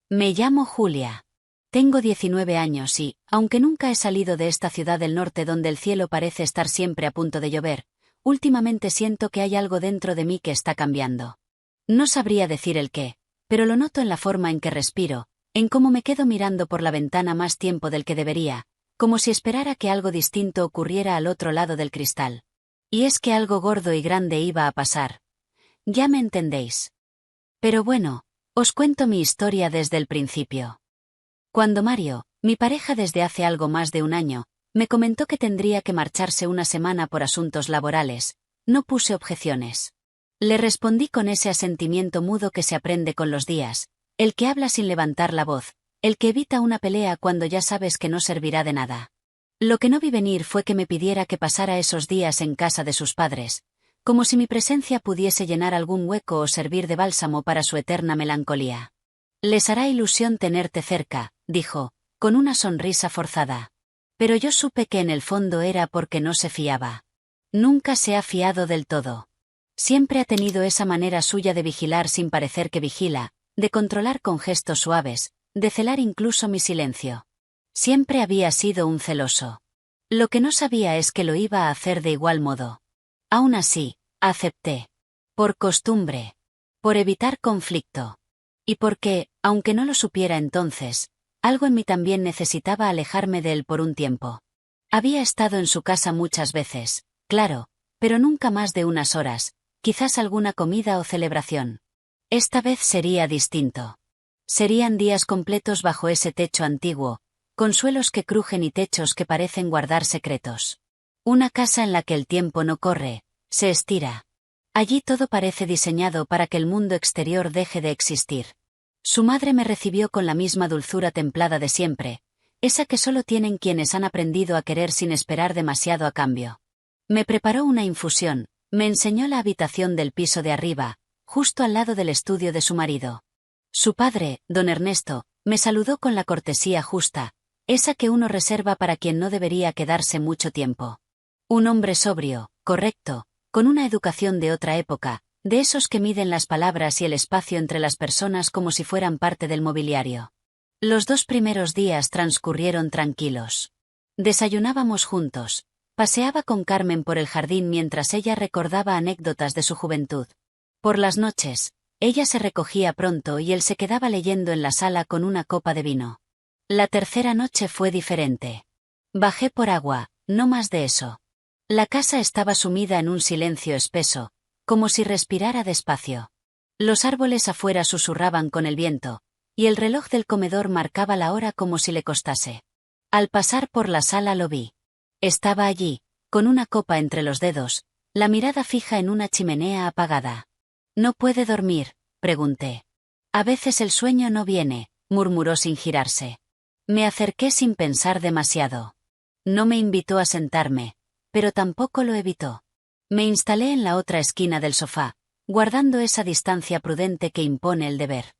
Me llamo Julia. Tengo 19 años y, aunque nunca he salido de esta ciudad del norte donde el cielo parece estar siempre a punto de llover, últimamente siento que hay algo dentro de mí que está cambiando. No sabría decir el qué, pero lo noto en la forma en que respiro, en cómo me quedo mirando por la ventana más tiempo del que debería, como si esperara que algo distinto ocurriera al otro lado del cristal. Y es que algo gordo y grande iba a pasar. Ya me entendéis. Pero bueno, os cuento mi historia desde el principio. Cuando Mario, mi pareja desde hace algo más de un año, me comentó que tendría que marcharse una semana por asuntos laborales, no puse objeciones. Le respondí con ese asentimiento mudo que se aprende con los días, el que habla sin levantar la voz, el que evita una pelea cuando ya sabes que no servirá de nada. Lo que no vi venir fue que me pidiera que pasara esos días en casa de sus padres, como si mi presencia pudiese llenar algún hueco o servir de bálsamo para su eterna melancolía. Les hará ilusión tenerte cerca, dijo, con una sonrisa forzada. Pero yo supe que en el fondo era porque no se fiaba. Nunca se ha fiado del todo. Siempre ha tenido esa manera suya de vigilar sin parecer que vigila, de controlar con gestos suaves, de celar incluso mi silencio. Siempre había sido un celoso. Lo que no sabía es que lo iba a hacer de igual modo. Aún así, acepté. Por costumbre. Por evitar conflicto. Y porque, aunque no lo supiera entonces, algo en mí también necesitaba alejarme de él por un tiempo. Había estado en su casa muchas veces, claro, pero nunca más de unas horas, quizás alguna comida o celebración. Esta vez sería distinto. Serían días completos bajo ese techo antiguo, con suelos que crujen y techos que parecen guardar secretos. Una casa en la que el tiempo no corre, se estira. Allí todo parece diseñado para que el mundo exterior deje de existir. Su madre me recibió con la misma dulzura templada de siempre, esa que solo tienen quienes han aprendido a querer sin esperar demasiado a cambio. Me preparó una infusión, me enseñó la habitación del piso de arriba, justo al lado del estudio de su marido. Su padre, don Ernesto, me saludó con la cortesía justa, esa que uno reserva para quien no debería quedarse mucho tiempo. Un hombre sobrio, correcto, con una educación de otra época, de esos que miden las palabras y el espacio entre las personas como si fueran parte del mobiliario. Los 2 primeros días transcurrieron tranquilos. Desayunábamos juntos, paseaba con Carmen por el jardín mientras ella recordaba anécdotas de su juventud. Por las noches, ella se recogía pronto y él se quedaba leyendo en la sala con una copa de vino. La tercera noche fue diferente. Bajé por agua, no más de eso. La casa estaba sumida en un silencio espeso, como si respirara despacio. Los árboles afuera susurraban con el viento, y el reloj del comedor marcaba la hora como si le costase. Al pasar por la sala lo vi. Estaba allí, con una copa entre los dedos, la mirada fija en una chimenea apagada. ¿No puede dormir?, pregunté. A veces el sueño no viene, murmuró sin girarse. Me acerqué sin pensar demasiado. No me invitó a sentarme, pero tampoco lo evitó. Me instalé en la otra esquina del sofá, guardando esa distancia prudente que impone el deber.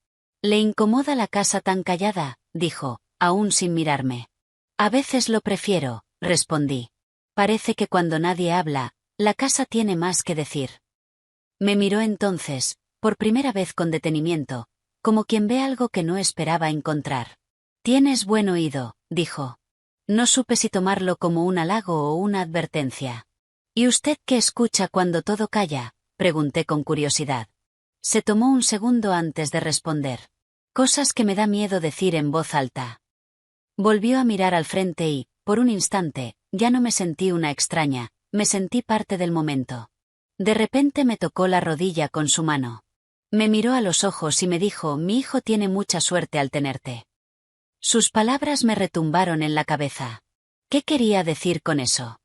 ¿Le incomoda la casa tan callada?, dijo, aún sin mirarme. A veces lo prefiero, respondí. Parece que cuando nadie habla, la casa tiene más que decir. Me miró entonces, por primera vez con detenimiento, como quien ve algo que no esperaba encontrar. Tienes buen oído, dijo. No supe si tomarlo como un halago o una advertencia. ¿Y usted qué escucha cuando todo calla?, pregunté con curiosidad. Se tomó un segundo antes de responder. Cosas que me da miedo decir en voz alta. Volvió a mirar al frente y, por un instante, ya no me sentí una extraña, me sentí parte del momento. De repente me tocó la rodilla con su mano. Me miró a los ojos y me dijo: mi hijo tiene mucha suerte al tenerte. Sus palabras me retumbaron en la cabeza. ¿Qué quería decir con eso?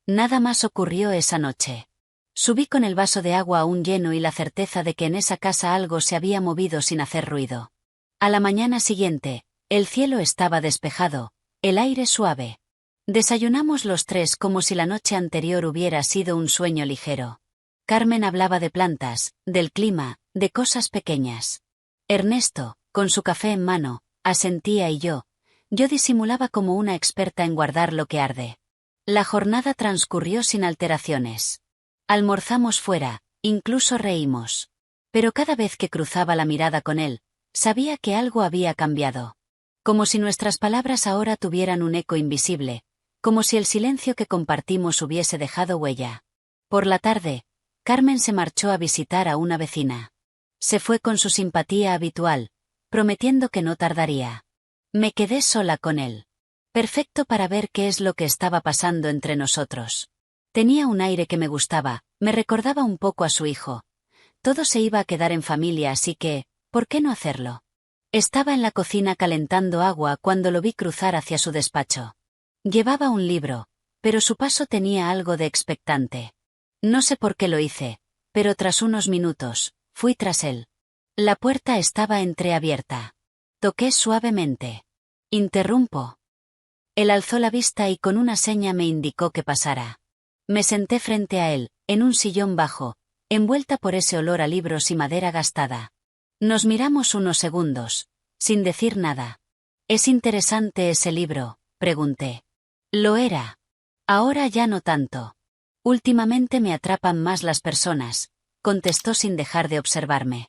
Nada más ocurrió esa noche. Subí con el vaso de agua aún lleno y la certeza de que en esa casa algo se había movido sin hacer ruido. A la mañana siguiente, el cielo estaba despejado, el aire suave. Desayunamos los tres como si la noche anterior hubiera sido un sueño ligero. Carmen hablaba de plantas, del clima, de cosas pequeñas. Ernesto, con su café en mano, asentía y yo disimulaba como una experta en guardar lo que arde. La jornada transcurrió sin alteraciones. Almorzamos fuera, incluso reímos. Pero cada vez que cruzaba la mirada con él, Sabía que algo había cambiado. Como si nuestras palabras ahora tuvieran un eco invisible, como si el silencio que compartimos hubiese dejado huella. Por la tarde, Carmen se marchó a visitar a una vecina. Se fue con su simpatía habitual, prometiendo que no tardaría. Me quedé sola con él. Perfecto para ver qué es lo que estaba pasando entre nosotros. Tenía un aire que me gustaba, me recordaba un poco a su hijo. Todo se iba a quedar en familia, así que, ¿por qué no hacerlo? Estaba en la cocina calentando agua cuando lo vi cruzar hacia su despacho. Llevaba un libro, pero su paso tenía algo de expectante. No sé por qué lo hice, pero tras unos minutos, fui tras él. La puerta estaba entreabierta. Toqué suavemente. Interrumpo. Él alzó la vista y con una seña me indicó que pasara. Me senté frente a él, en un sillón bajo, envuelta por ese olor a libros y madera gastada. Nos miramos unos segundos, sin decir nada. ¿Es interesante ese libro?, pregunté. Lo era. Ahora ya no tanto. Últimamente me atrapan más las personas, contestó sin dejar de observarme.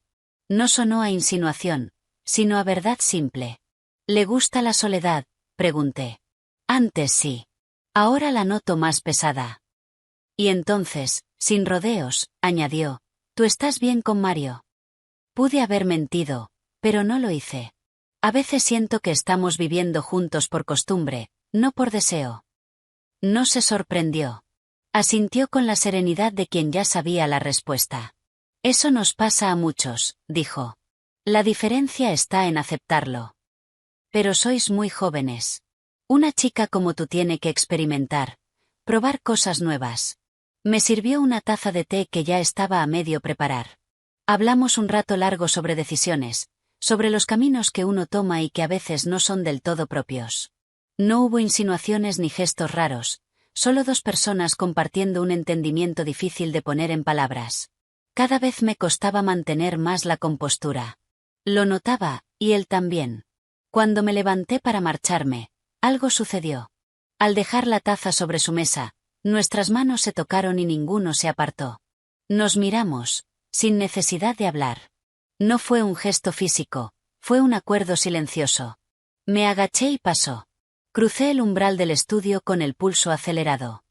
No sonó a insinuación, sino a verdad simple. ¿Le gusta la soledad?, pregunté. Antes sí. Ahora la noto más pesada. Y entonces, sin rodeos, añadió, ¿tú estás bien con Mario? Pude haber mentido, pero no lo hice. A veces siento que estamos viviendo juntos por costumbre, no por deseo. No se sorprendió. Asintió con la serenidad de quien ya sabía la respuesta. Eso nos pasa a muchos, dijo. La diferencia está en aceptarlo. Pero sois muy jóvenes. Una chica como tú tiene que experimentar, probar cosas nuevas. Me sirvió una taza de té que ya estaba a medio preparar. Hablamos un rato largo sobre decisiones, sobre los caminos que uno toma y que a veces no son del todo propios. No hubo insinuaciones ni gestos raros, solo dos personas compartiendo un entendimiento difícil de poner en palabras. Cada vez me costaba mantener más la compostura. Lo notaba, y él también. Cuando me levanté para marcharme, algo sucedió. Al dejar la taza sobre su mesa, nuestras manos se tocaron y ninguno se apartó. Nos miramos, sin necesidad de hablar. No fue un gesto físico, fue un acuerdo silencioso. Me agaché y pasó. Crucé el umbral del estudio con el pulso acelerado.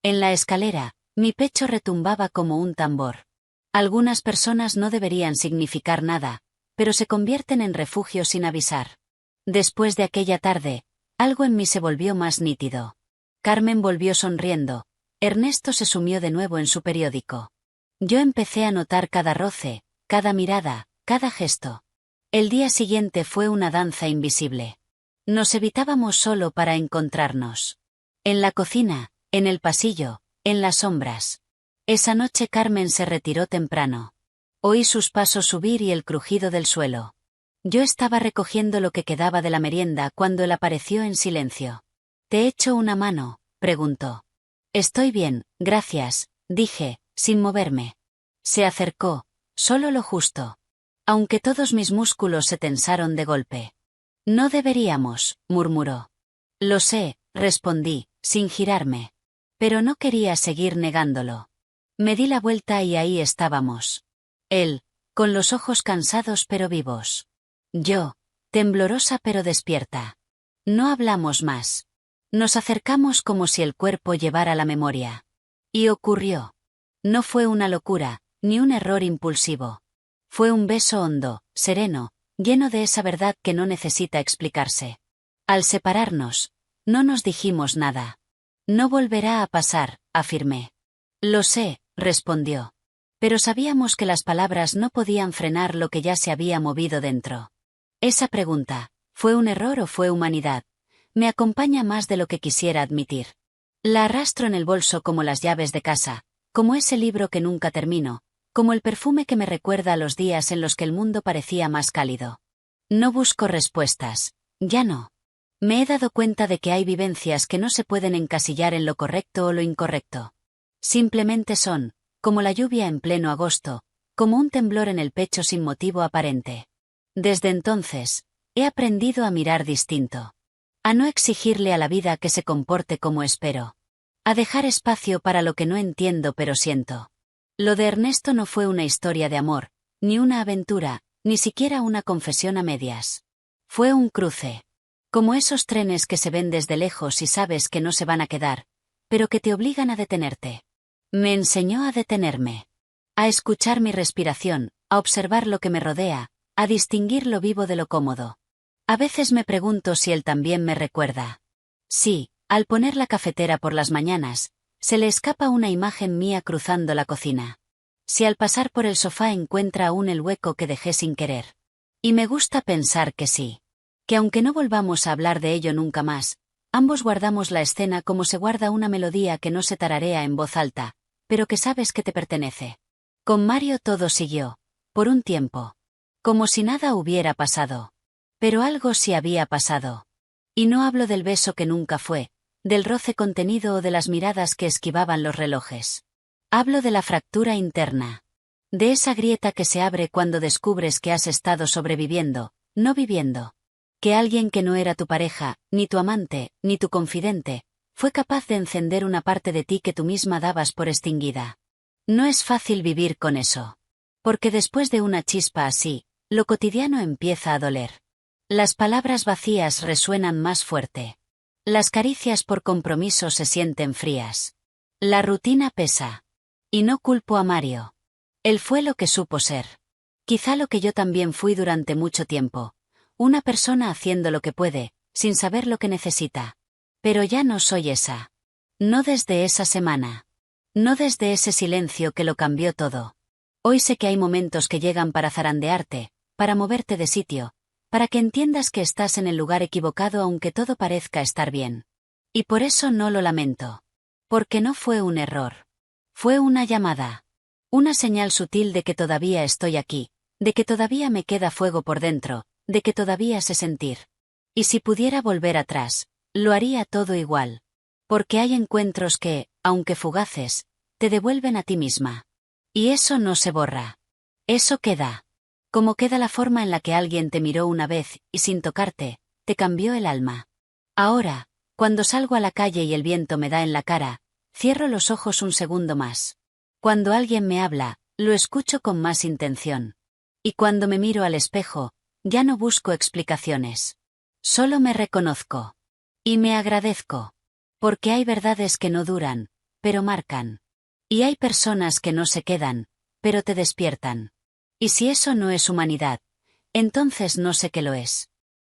En la escalera, mi pecho retumbaba como un tambor. Algunas personas no deberían significar nada, pero se convierten en refugio sin avisar. Después de aquella tarde, algo en mí se volvió más nítido. Carmen volvió sonriendo. Ernesto se sumió de nuevo en su periódico. Yo empecé a notar cada roce, cada mirada, cada gesto. El día siguiente fue una danza invisible. Nos evitábamos solo para encontrarnos. En la cocina, en el pasillo, en las sombras. Esa noche Carmen se retiró temprano. Oí sus pasos subir y el crujido del suelo. Yo estaba recogiendo lo que quedaba de la merienda cuando él apareció en silencio. ¿Te echo una mano?, preguntó. Estoy bien, gracias, dije, sin moverme. Se acercó, solo lo justo. Aunque todos mis músculos se tensaron de golpe. No deberíamos, murmuró. Lo sé, respondí, sin girarme. Pero no quería seguir negándolo. Me di la vuelta y ahí estábamos. Él, con los ojos cansados pero vivos. Yo, temblorosa pero despierta. No hablamos más. Nos acercamos como si el cuerpo llevara la memoria. Y ocurrió. No fue una locura, ni un error impulsivo. Fue un beso hondo, sereno, lleno de esa verdad que no necesita explicarse. Al separarnos, no nos dijimos nada. No volverá a pasar, afirmé. Lo sé, respondió. Pero sabíamos que las palabras no podían frenar lo que ya se había movido dentro. Esa pregunta, ¿fue un error o fue humanidad?, me acompaña más de lo que quisiera admitir. La arrastro en el bolso como las llaves de casa, como ese libro que nunca termino, como el perfume que me recuerda a los días en los que el mundo parecía más cálido. No busco respuestas, ya no. Me he dado cuenta de que hay vivencias que no se pueden encasillar en lo correcto o lo incorrecto. Simplemente son, como la lluvia en pleno agosto, como un temblor en el pecho sin motivo aparente. Desde entonces, he aprendido a mirar distinto. A no exigirle a la vida que se comporte como espero. A dejar espacio para lo que no entiendo pero siento. Lo de Ernesto no fue una historia de amor, ni una aventura, ni siquiera una confesión a medias. Fue un cruce. Como esos trenes que se ven desde lejos y sabes que no se van a quedar, pero que te obligan a detenerte. Me enseñó a detenerme. A escuchar mi respiración, a observar lo que me rodea, a distinguir lo vivo de lo cómodo. A veces me pregunto si él también me recuerda. Sí, al poner la cafetera por las mañanas, se le escapa una imagen mía cruzando la cocina. Si al pasar por el sofá encuentra aún el hueco que dejé sin querer. Y me gusta pensar que sí. Que aunque no volvamos a hablar de ello nunca más, ambos guardamos la escena como se guarda una melodía que no se tararea en voz alta, pero que sabes que te pertenece. Con Mario todo siguió, por un tiempo. Como si nada hubiera pasado. Pero algo sí había pasado. Y no hablo del beso que nunca fue, del roce contenido o de las miradas que esquivaban los relojes. Hablo de la fractura interna. De esa grieta que se abre cuando descubres que has estado sobreviviendo, no viviendo. Que alguien que no era tu pareja, ni tu amante, ni tu confidente, fue capaz de encender una parte de ti que tú misma dabas por extinguida. No es fácil vivir con eso. Porque después de una chispa así, lo cotidiano empieza a doler. Las palabras vacías resuenan más fuerte. Las caricias por compromiso se sienten frías. La rutina pesa. Y no culpo a Mario. Él fue lo que supo ser. Quizá lo que yo también fui durante mucho tiempo. Una persona haciendo lo que puede, sin saber lo que necesita. Pero ya no soy esa. No desde esa semana. No desde ese silencio que lo cambió todo. Hoy sé que hay momentos que llegan para zarandearte, para moverte de sitio, para que entiendas que estás en el lugar equivocado aunque todo parezca estar bien. Y por eso no lo lamento. Porque no fue un error. Fue una llamada. Una señal sutil de que todavía estoy aquí, de que todavía me queda fuego por dentro, de que todavía sé sentir. Y si pudiera volver atrás, lo haría todo igual. Porque hay encuentros que, aunque fugaces, te devuelven a ti misma. Y eso no se borra. Eso queda. Como queda la forma en la que alguien te miró una vez y sin tocarte, te cambió el alma. Ahora, cuando salgo a la calle y el viento me da en la cara, cierro los ojos un segundo más. Cuando alguien me habla, lo escucho con más intención. Y cuando me miro al espejo, ya no busco explicaciones. Solo me reconozco. Y me agradezco. Porque hay verdades que no duran, pero marcan. Y hay personas que no se quedan, pero te despiertan. Y si eso no es humanidad, entonces no sé qué lo es.